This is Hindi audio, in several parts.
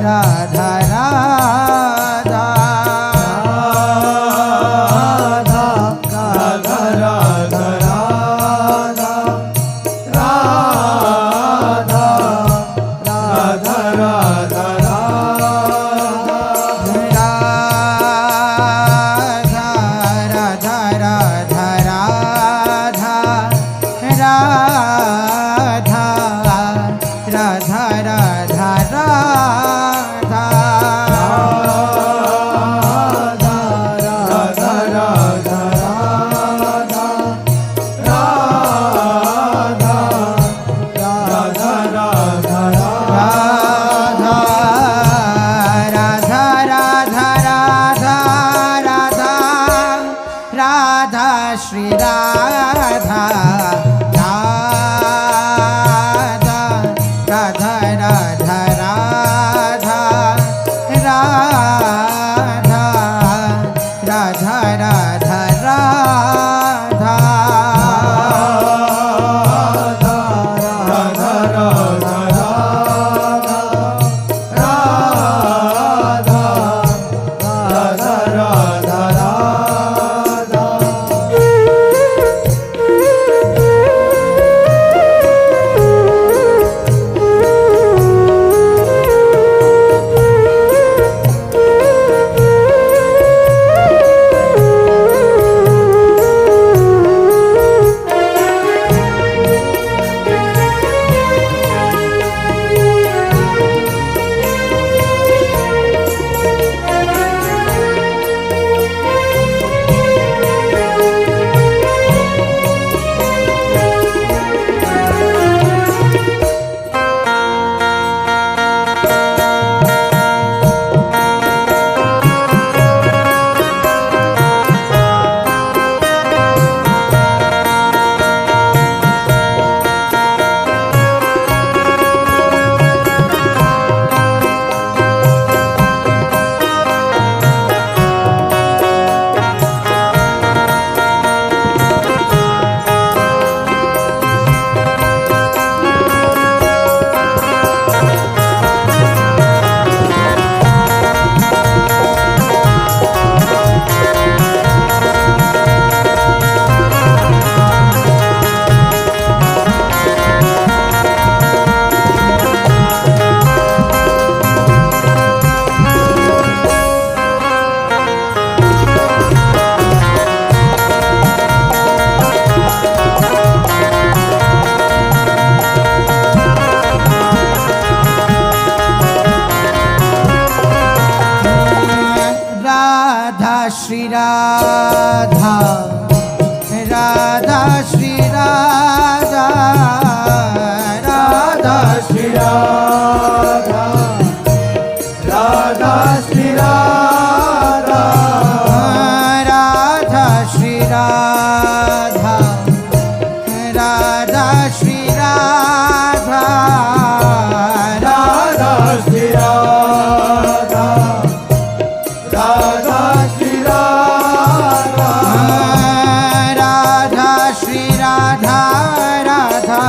Radha Radha Shri Radha Radha Shri Radha Radha Shri Radha Radha Shri Radha Radha Shri Radha Radha Shri Radha Radha Shri Radha Radha Shri Radha Radha Shri Radha Radha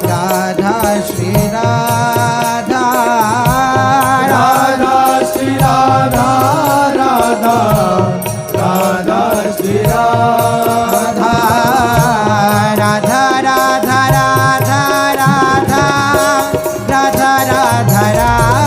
Radha Shri Radha Radha Shri Radha Radha Radha Shri Radha Radha Radha Radha Radha Radha Radha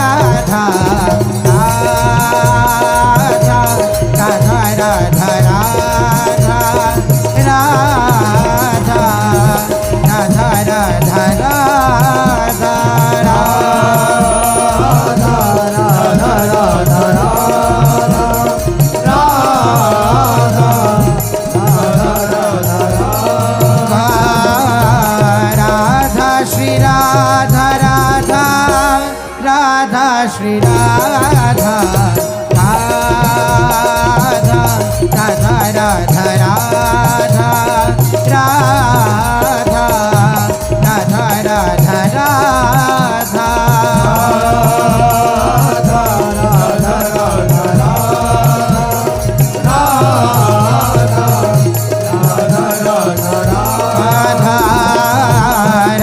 Radha Shri Radha Radha Radha Radha Radha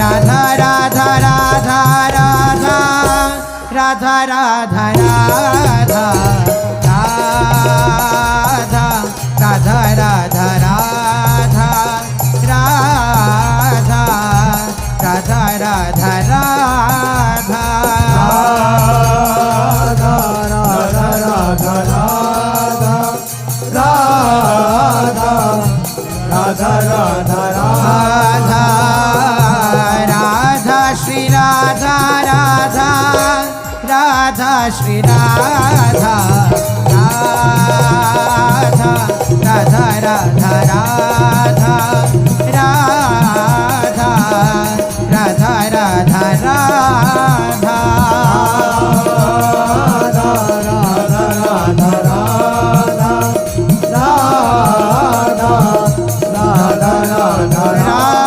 Radha Radha Radha Radha Radha Radha Radha Radha Radha Radha Radha Radha Radha Radha Radha Radha Radha Radha Radha Shri Radha Radha Radha Shri Radha Radha Radha Radha Radha Radha Radha Radha Radha Radha Radha Radha Radha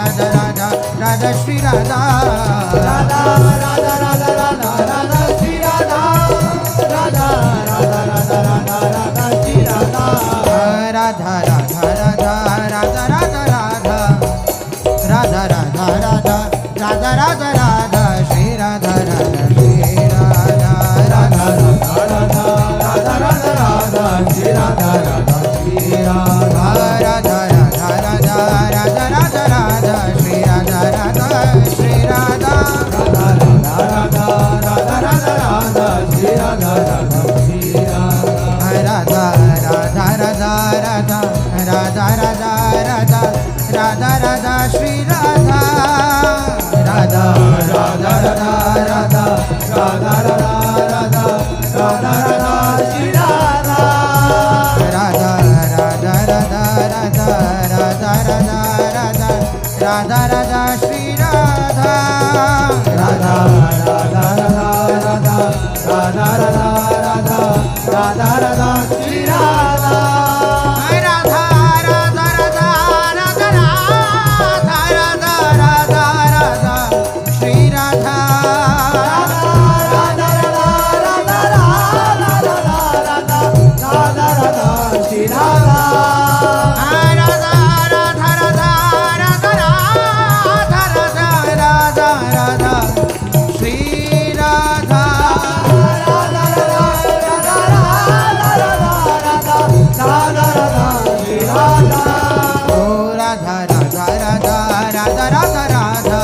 Radha Radha Radha Shri Radha Radha Radha Radha Radha Radha Shri Radha Radha Radha Radha Radha Radha Shri Radha Radha Radha Radha Radha Radha Radha Radha Radha Radha Radha Radha Radha Shri Radha Radha Shri Radha Radha Radha Radha Radha Radha Shri Radha Radha Shri Radha Radha Radha Radha Radha Radha Radha Shri Radha Radha Shri Radha Radha Radha Radha Radha Radha Shri Radha Radha Shri Radha Radha Radha Radha Radha Radha Radha Radha Radha Radha Shri Radha Radha Radha Radha Radha Radha Radha Radha Radha Radha Shri Radha Radha Radha Radha Radha Radha Radha Radha Radha Radha Shri Radha Radha Radha Radha Radha Radha Radha Radha Radha Radha Shri Radha Radha Radha Radha Radha Radha Radha Radha Shri Radha Radha Radha Radha Radha Radha Radha Radha Shri Radha Radha Radha Radha Radha Radha Radha Radha Radha Shri Radha Radha Radha Radha Radha Radha Shri Radha O Radha Radha Radha Radha Radha Radha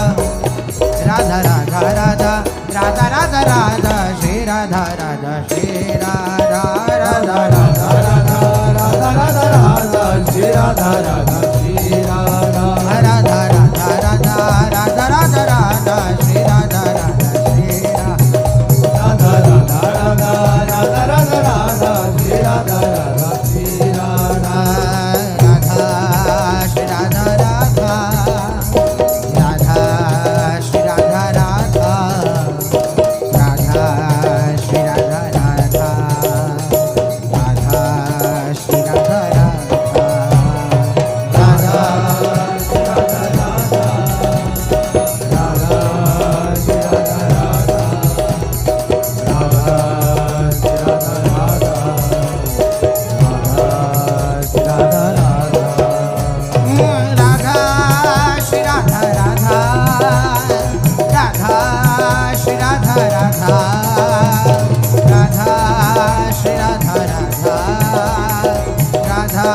Radha Radha Radha Radha Radha Radha Shri Radha Radha Shri Radha Radha Radha Radha Radha Radha Radha Shri Radha Radha Shri Radha Radha Radha Radha Radha Radha Radha Shri Radha Radha Shri Radha Radha Radha Radha Radha Radha Shri Radha Radha Shri Radha Radha Shri Radha Radha Radha Shri Radha Radha Radha Shri Radha Radha Radha Shri Radha Radha Radha Radha Shri Radha Radha Radha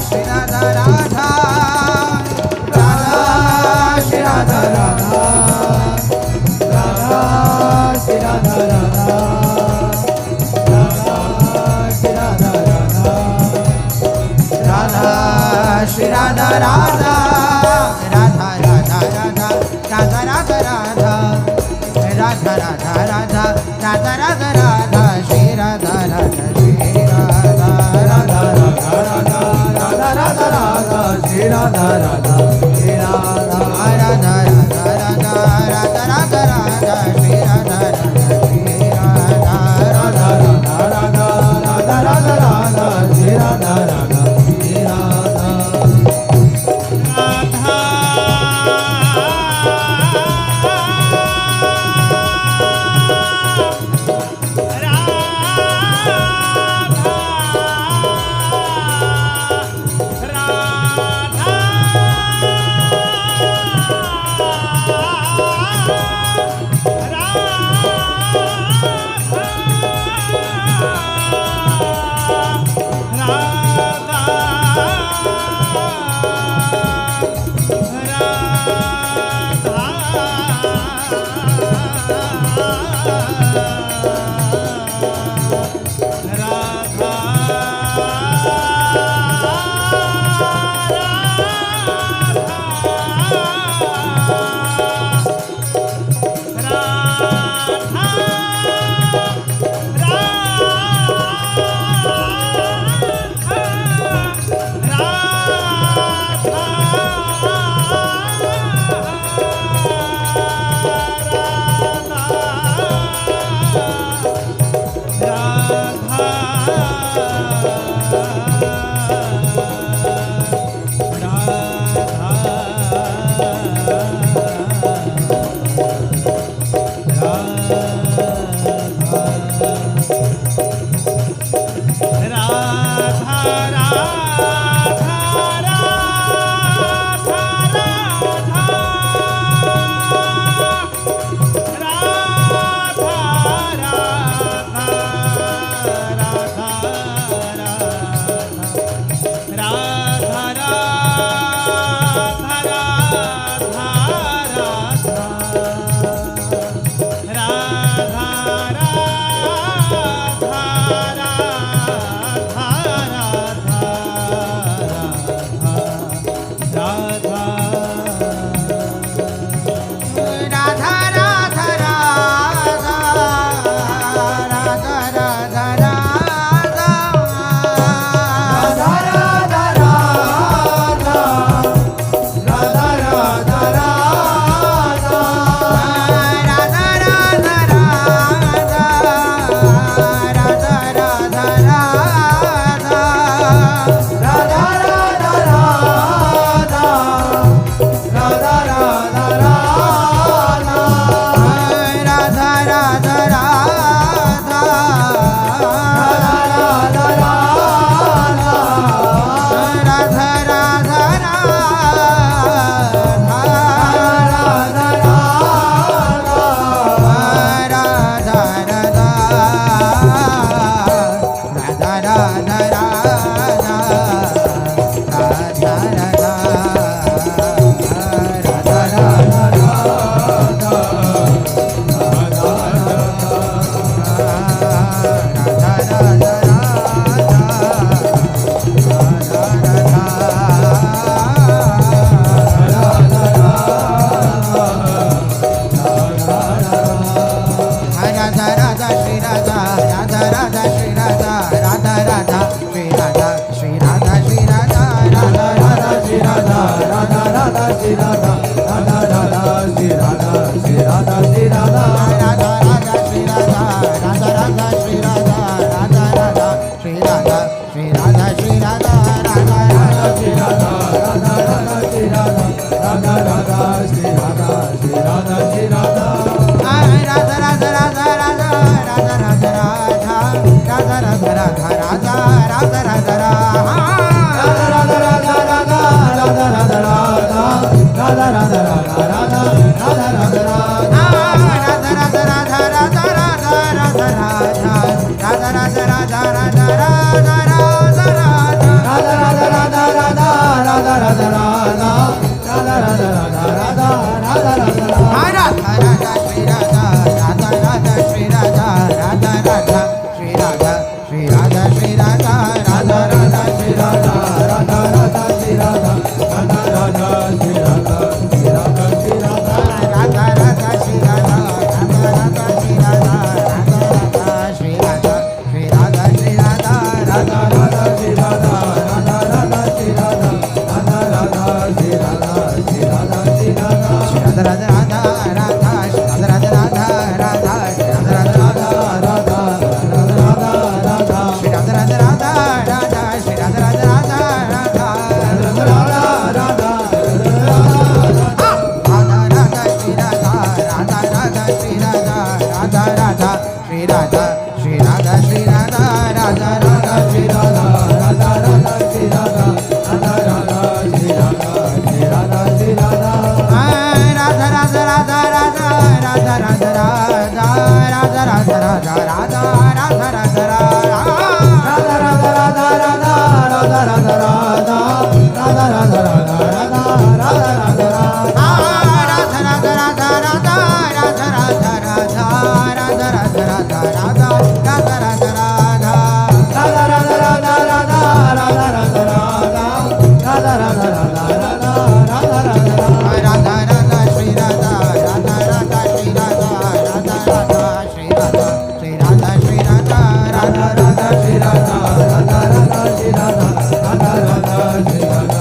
Shri Radha Radha Radha Shri Radha Radha Radha Shri Radha Radha Radha Shri Radha Radha Radha Shri Radha Radha Radha Radha Radha Radha Radha Radha Radha Radha Radha Radha Radha Radha Shri Radha Radha Shri Radha Radha Radha Radha Radha Shri Radha Radha Shri Radha Radha Radha Radha Radha Radha Radha Shri Radha Radha Shri Radha Radha Radha Radha Radha Radha Radha Shri Radha Radha Shri Radha Radha Radha Radha